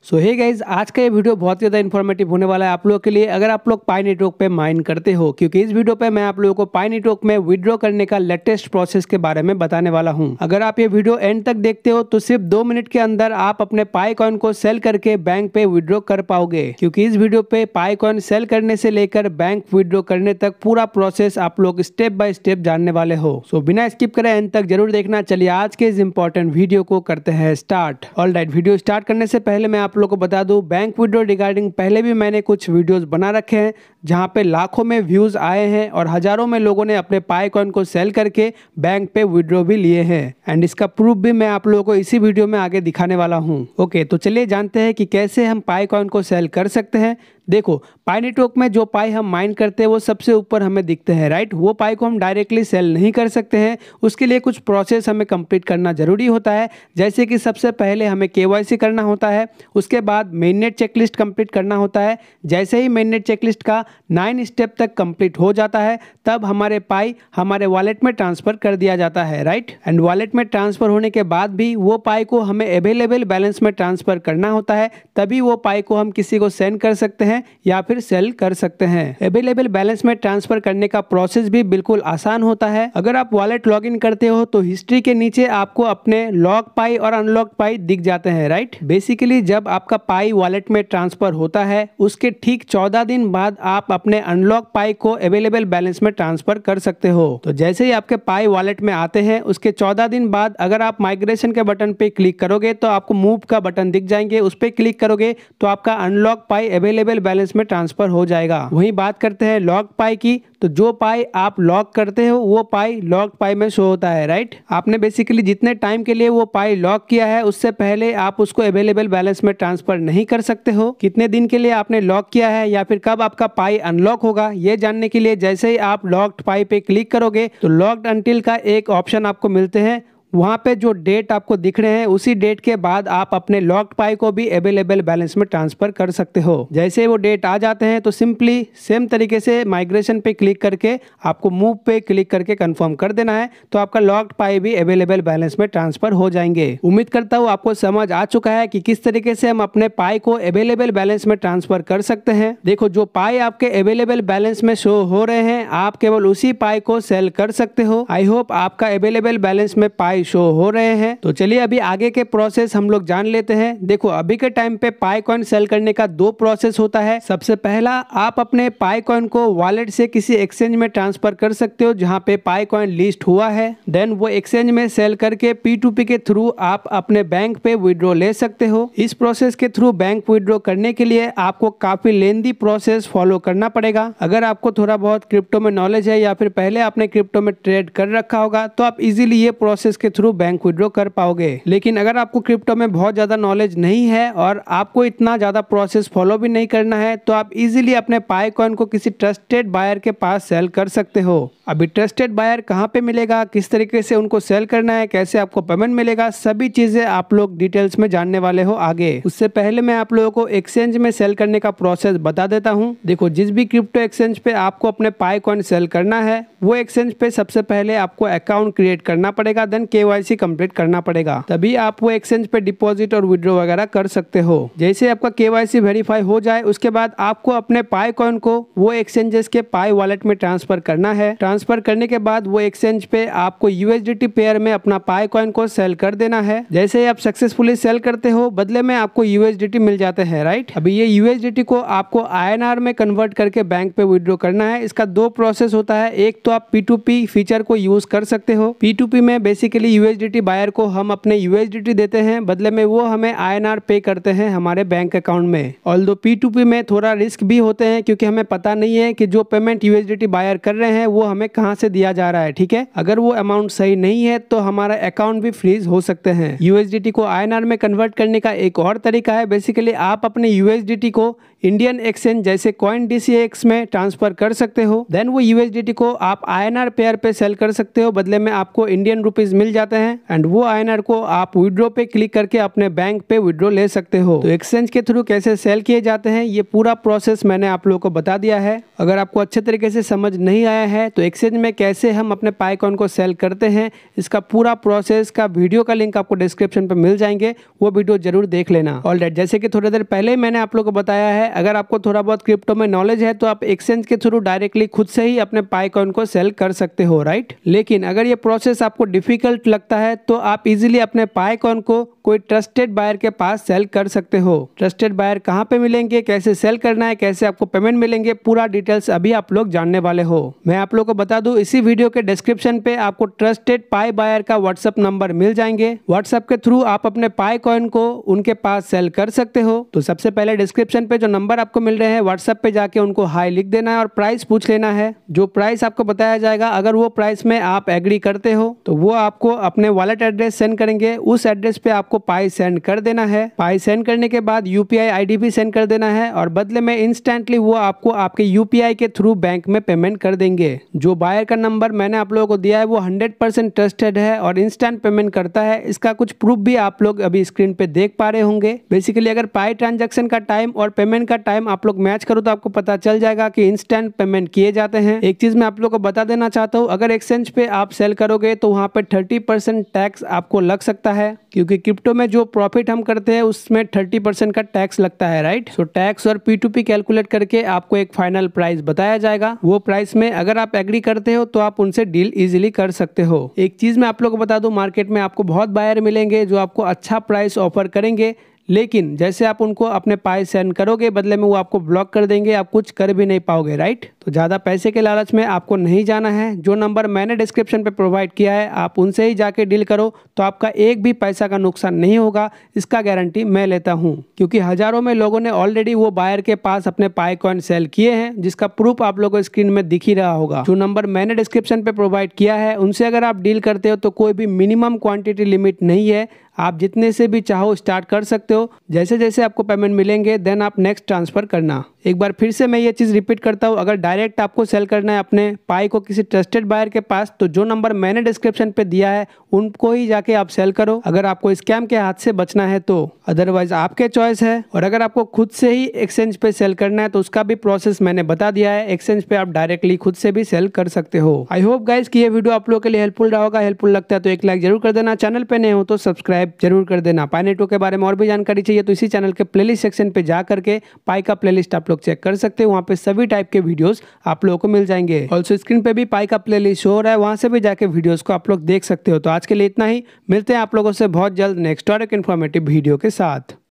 सो hey guys, आज का ये वीडियो बहुत ज़्यादा इन्फॉर्मेटिव होने वाला है आप लोगों के लिए अगर आप लोग पाई नेटवर्क पे माइन करते हो, क्योंकि इस वीडियो पे मैं आप लोगों को पाई नेटवर्क में विड्रॉ करने का लेटेस्ट प्रोसेस के बारे में बताने वाला हूं। अगर आप ये वीडियो एंड तक देखते हो तो सिर्फ 2 मिनट के अंदर आप अपने पाई कॉइन को सेल करके बैंक पे विड्रॉ कर पाओगे, क्योंकि इस वीडियो पे पाई कॉइन सेल करने से लेकर बैंक विड्रॉ करने तक पूरा प्रोसेस आप लोग स्टेप बाय स्टेप जानने वाले हो। सो बिना स्किप करे एंड तक जरूर देखना। चलिए आज के इस इंपॉर्टेंट वीडियो को करते हैं स्टार्ट। ऑलराइट, वीडियो स्टार्ट करने से पहले मैं आप लोग को बता दूं, बैंक विड्रॉ रिगार्डिंग पहले भी मैंने कुछ वीडियोस बना रखे हैं जहां पे लाखों में व्यूज आए हैं और हजारों में लोगों ने अपने पाई कॉइन को सेल करके बैंक पे विड्रॉ भी लिए हैं एंड इसका प्रूफ भी मैं आप लोगों को इसी वीडियो में आगे दिखाने वाला हूं। ओके, तो चलिए जानते हैं कि कैसे हम पाई कॉइन को सेल कर सकते हैं। देखो, पाई नेटवर्क में जो पाई हम माइन करते हैं वो सबसे ऊपर हमें दिखते हैं, राइट। वो पाई को हम डायरेक्टली सेल नहीं कर सकते हैं, उसके लिए कुछ प्रोसेस हमें कंप्लीट करना जरूरी होता है। जैसे कि सबसे पहले हमें केवाईसी करना होता है, उसके बाद मेननेट चेकलिस्ट कंप्लीट करना होता है। जैसे ही मेननेट चेकलिस्ट का 9 स्टेप तक कंप्लीट हो जाता है तब हमारे पाई हमारे वॉलेट में ट्रांसफर कर दिया जाता है, राइट। एंड वॉलेट में ट्रांसफर होने के बाद भी वो पाई को हमें अवेलेबल बैलेंस में ट्रांसफर करना होता है, तभी वो पाई को हम किसी को सेंड कर सकते हैं या फिर सेल कर सकते हैं। अवेलेबल बैलेंस में ट्रांसफर करने का प्रोसेस भी बिल्कुल आसान होता है। अगर आप वॉलेट लॉगिन करते हो तो हिस्ट्री के नीचे आपको अपने लॉक पाई और अनलॉक पाई दिख जाते हैं, राइट। बेसिकली जब आपका पाई वॉलेट में ट्रांसफर होता है उसके ठीक 14 दिन बाद आप अपने अनलॉक पाई को अवेलेबल बैलेंस में ट्रांसफर कर सकते हो। तो जैसे ही आपके पाई वॉलेट में आते हैं उसके 14 दिन बाद अगर आप माइग्रेशन के बटन पे क्लिक करोगे तो आपको मूव का बटन दिख जाएंगे, उस पर क्लिक करोगे तो आपका अनलॉक पाई अवेलेबल बैलेंस में ट्रांसफर हो जाएगा। वहीं बात करते हैं लॉक पाई की, तो जो पाई आप लॉक करते हो वो पाई लॉक पाई में शो होता है, राइट। आपने बेसिकली जितने टाइम के लिए वो पाई लॉक किया है उससे पहले आप उसको अवेलेबल बैलेंस में ट्रांसफर नहीं कर सकते हो। कितने दिन के लिए आपने लॉक किया है या फिर कब आपका पाई अनलॉक होगा ये जानने के लिए जैसे ही आप लॉक्ड पाई पे क्लिक करोगे तो लॉक्ड अनटिल का एक ऑप्शन आपको मिलते हैं। वहाँ पे जो डेट आपको दिख रहे हैं उसी डेट के बाद आप अपने लॉक्ड पाई को भी अवेलेबल बैलेंस में ट्रांसफर कर सकते हो। जैसे वो डेट आ जाते हैं तो सिंपली सेम तरीके से माइग्रेशन पे क्लिक करके आपको मूव पे क्लिक करके कंफर्म कर देना है, तो आपका लॉक्ड पाई भी अवेलेबल बैलेंस में ट्रांसफर हो जाएंगे। उम्मीद करता हूँ आपको समझ आ चुका है कि किस तरीके से हम अपने पाई को अवेलेबल बैलेंस में ट्रांसफर कर सकते हैं। देखो, जो पाई आपके अवेलेबल बैलेंस में शो हो रहे हैं आप केवल उसी पाई को सेल कर सकते हो। आई होप आपका अवेलेबल बैलेंस में पाई शो हो रहे हैं। तो चलिए अभी आगे के प्रोसेस हम लोग जान लेते हैं। देखो, अभी के टाइम पे पाई कॉइन सेल करने का 2 प्रोसेस होता है। सबसे पहला, आप अपने पाई कॉइन को वॉलेट से किसी एक्सचेंज में ट्रांसफर कर सकते हो जहां पे पाई कॉइन लिस्ट हुआ है। देन वो एक्सचेंज में सेल करके P2P के थ्रू आप अपने बैंक पे विड्रॉ ले सकते हो। इस प्रोसेस के थ्रू बैंक विड्रॉ करने के लिए आपको काफी लेंदी प्रोसेस फॉलो करना पड़ेगा। अगर आपको थोड़ा बहुत क्रिप्टो में नॉलेज है या फिर पहले आपने क्रिप्टो में ट्रेड कर रखा होगा तो आप इजीली ये प्रोसेस के थ्रू बैंक विड्रॉ कर पाओगे। लेकिन अगर आपको क्रिप्टो में बहुत ज्यादा नॉलेज नहीं है और आपको इतना ज्यादा प्रोसेस फॉलो भी नहीं करना है तो आप इजीली अपने पाई कॉइन को किसी ट्रस्टेड बायर के पास सेल कर सकते हो। अभी ट्रस्टेड बायर कहाँ पे मिलेगा, किस तरीके से उनको सेल करना है, कैसे आपको पेमेंट मिलेगा, सभी चीजें आप लोग डिटेल्स में जानने वाले हो आगे। उससे पहले मैं आप लोगों को एक्सचेंज में सेल करने का प्रोसेस बता देता हूँ। देखो, जिस भी क्रिप्टो एक्सचेंज पे आपको अपने पाई कॉइन सेल करना है वो एक्सचेंज पे सबसे पहले आपको अकाउंट क्रिएट करना पड़ेगा, देन केवाईसी कंप्लीट करना पड़ेगा, तभी आप वो एक्सचेंज पे डिपॉजिट और विड्रॉ वगैरह कर सकते हो। जैसे आपका केवाईसी वेरीफाई हो जाए उसके बाद आपको अपने पाई कॉइन को वो एक्सचेंजेस के पाई वॉलेट में ट्रांसफर करना है। ट्रांसफर करने के बाद वो एक्सचेंज पे आपको यूएसडीटी पेयर में अपना पाई कॉइन को सेल कर देना है। जैसे ही आप सक्सेसफुली सेल करते हो बदले में आपको यूएसडीटी मिल जाते हैं, राइट। अभी ये यूएसडीटी को आपको INR में कन्वर्ट करके बैंक पे विड्रॉ करना है। इसका 2 प्रोसेस होता है। एक तो आप P2P फीचर को यूज कर सकते हो। P2P में बेसिकली यूएसडीटी बायर को हम अपने यूएसडीटी देते हैं, बदले में वो हमें INR पे करते हैं हमारे बैंक अकाउंट में। ऑल्दो P2P में थोड़ा रिस्क भी होते हैं क्योंकि हमें पता नहीं है कि जो पेमेंट यूएसडीटी बायर कर रहे हैं वो हमें कहां से दिया जा रहा है, ठीक है। अगर वो अमाउंट सही नहीं है तो हमारा अकाउंट भी फ्रीज हो सकते हैं। यूएसडीटी को INR में कन्वर्ट करने का एक और तरीका है। बेसिकली आप अपने यूएसडीटी को इंडियन एक्सचेंज जैसे CoinDCX में ट्रांसफर कर सकते हो। देन वो USDT को आप INR पेयर पे सेल कर सकते हो, बदले में आपको इंडियन रुपीज मिल जाते हैं एंड वो INR को आप विड्रॉ पे क्लिक करके अपने बैंक पे विड्रॉ ले सकते हो। तो एक्सचेंज के थ्रू कैसे सेल किए जाते हैं ये पूरा प्रोसेस मैंने आप लोगों को बता दिया है। अगर आपको अच्छे तरीके से समझ नहीं आया है तो एक्सचेंज में कैसे हम अपने पाइकॉइन को सेल करते हैं इसका पूरा प्रोसेस का वीडियो का लिंक आपको डिस्क्रिप्शन पे मिल जाएंगे, वो वीडियो जरूर देख लेना। ऑलराइट, जैसे कि थोड़ी देर पहले मैंने आप लोगों को बताया है, अगर आपको थोड़ा बहुत क्रिप्टो में नॉलेज है तो आप एक्सचेंज के थ्रू डायरेक्टली खुद से ही अपने पाइकॉइन को सेल कर सकते हो, राइट। लेकिन अगर ये प्रोसेस आपको डिफिकल्ट लगता है तो आप इजीली अपने पाइकॉइन को कोई ट्रस्टेड बायर के पास सेल कर सकते हो। ट्रस्टेड बायर कहाँ पे मिलेंगे, कैसे सेल करना है, कैसे आपको पेमेंट मिलेंगे, पूरा डिटेल्स अभी आप लोग जानने वाले हो। मैं आप लोगों को बता दूं, इसी वीडियो के डिस्क्रिप्शन पे आपको ट्रस्टेड पाई बायर का व्हाट्सएप नंबर मिल जाएंगे। व्हाट्सएप के थ्रू आप अपने पाई कॉइन को उनके पास सेल कर सकते हो। तो सबसे पहले डिस्क्रिप्शन पे जो नंबर आपको मिल रहे हैं व्हाट्सएप पे जाके उनको हाई लिख देना है और प्राइस पूछ लेना है। जो प्राइस आपको बताया जाएगा अगर वो प्राइस में आप एग्री करते हो तो वो आपको अपने वॉलेट एड्रेस सेंड करेंगे। उस एड्रेस पे आपको पाई सेंड कर देना है। पाई सेंड करने के बाद UPI ID भी सेंड कर देना है और बदले में इंस्टेंटली वो आपको आपके UPI के थ्रू बैंक में पेमेंट कर देंगे। जो बायर का नंबर मैंने आप लोगों को दिया है वो 100% ट्रस्टेड है और इंस्टेंट पेमेंट करता है। इसका कुछ प्रूफ भी आप लोग अभी स्क्रीन पे देख पा रहे होंगे। बेसिकली अगर पाई ट्रांजैक्शन का टाइम और पेमेंट का टाइम आप लोग मैच करो तो आपको पता चल जाएगा कि इंस्टेंट पेमेंट किए जाते हैं। एक चीज मैं आप लोग को बता देना चाहता हूँ, अगर एक्सचेंज पे आप सेल करोगे तो वहाँ पे 30% टैक्स आपको लग सकता है, क्योंकि क्रिप्टो में जो प्रॉफिट हम करते हैं उसमें 30% का टैक्स लगता है, राइट। सो टैक्स और P2P कैलकुलेट करके आपको एक फाइनल प्राइस बताया जाएगा। वो प्राइस में अगर आप एग्री करते हो तो आप उनसे डील इजीली कर सकते हो। एक चीज मैं आप लोगों को बता दूं, मार्केट में आपको बहुत बायर मिलेंगे जो आपको अच्छा प्राइस ऑफर करेंगे, लेकिन जैसे आप उनको अपने पाई सेंड करोगे बदले में वो आपको ब्लॉक कर देंगे, आप कुछ कर भी नहीं पाओगे, राइट। तो ज़्यादा पैसे के लालच में आपको नहीं जाना है। जो नंबर मैंने डिस्क्रिप्शन पे प्रोवाइड किया है आप उनसे ही जाके डील करो तो आपका एक भी पैसा का नुकसान नहीं होगा, इसका गारंटी मैं लेता हूँ, क्योंकि हजारों में लोगों ने ऑलरेडी वो बायर के पास अपने पाई कॉइन सेल किए हैं, जिसका प्रूफ आप लोगों को स्क्रीन में दिख ही रहा होगा। जो नंबर मैंने डिस्क्रिप्शन पे प्रोवाइड किया है उनसे अगर आप डील करते हो तो कोई भी मिनिमम क्वांटिटी लिमिट नहीं है, आप जितने से भी चाहो स्टार्ट कर सकते हो। जैसे जैसे आपको पेमेंट मिलेंगे देन आप नेक्स्ट ट्रांसफर करना। एक बार फिर से मैं ये चीज़ रिपीट करता हूँ, अगर डायरेक्ट आपको सेल करना है अपने पाई को किसी ट्रस्टेड बायर के पास तो जो नंबर मैंने डिस्क्रिप्शन पे दिया है उनको ही जाके आप सेल करो, अगर आपको स्कैम के हाथ से बचना है तो। अदरवाइज आपके चॉइस है। और अगर आपको खुद से ही एक्सचेंज पे सेल करना है तो उसका भी प्रोसेस मैंने बता दिया है। एक्सचेंज पे आप डायरेक्टली खुद से भी सेल कर सकते हो। आई होप गाइज कि ये वीडियो आप लोगों के लिए हेल्पफुल रहा होगा। हेल्पफुल लगता है तो एक लाइक जरूर कर देना, चैनल पे नए हो तो सब्सक्राइब जरूर कर देना। पाई नेटवर्क के बारे में और भी जानकारी चाहिए तो इसी चैनल के प्लेलिस्ट सेक्शन पे जा करके पाई का प्लेलिस्ट आप लोग चेक कर सकते हो, वहाँ पे सभी टाइप के वीडियोस आप लोगों को मिल जाएंगे। ऑल्सो स्क्रीन पे भी पाई का प्लेलिस्ट शो हो रहा है, वहाँ से भी जाके वीडियोस को आप लोग देख सकते हो। तो आज के लिए इतना ही, मिलते हैं आप लोगों से बहुत जल्द नेक्स्ट और एक इन्फॉर्मेटिव वीडियो के साथ।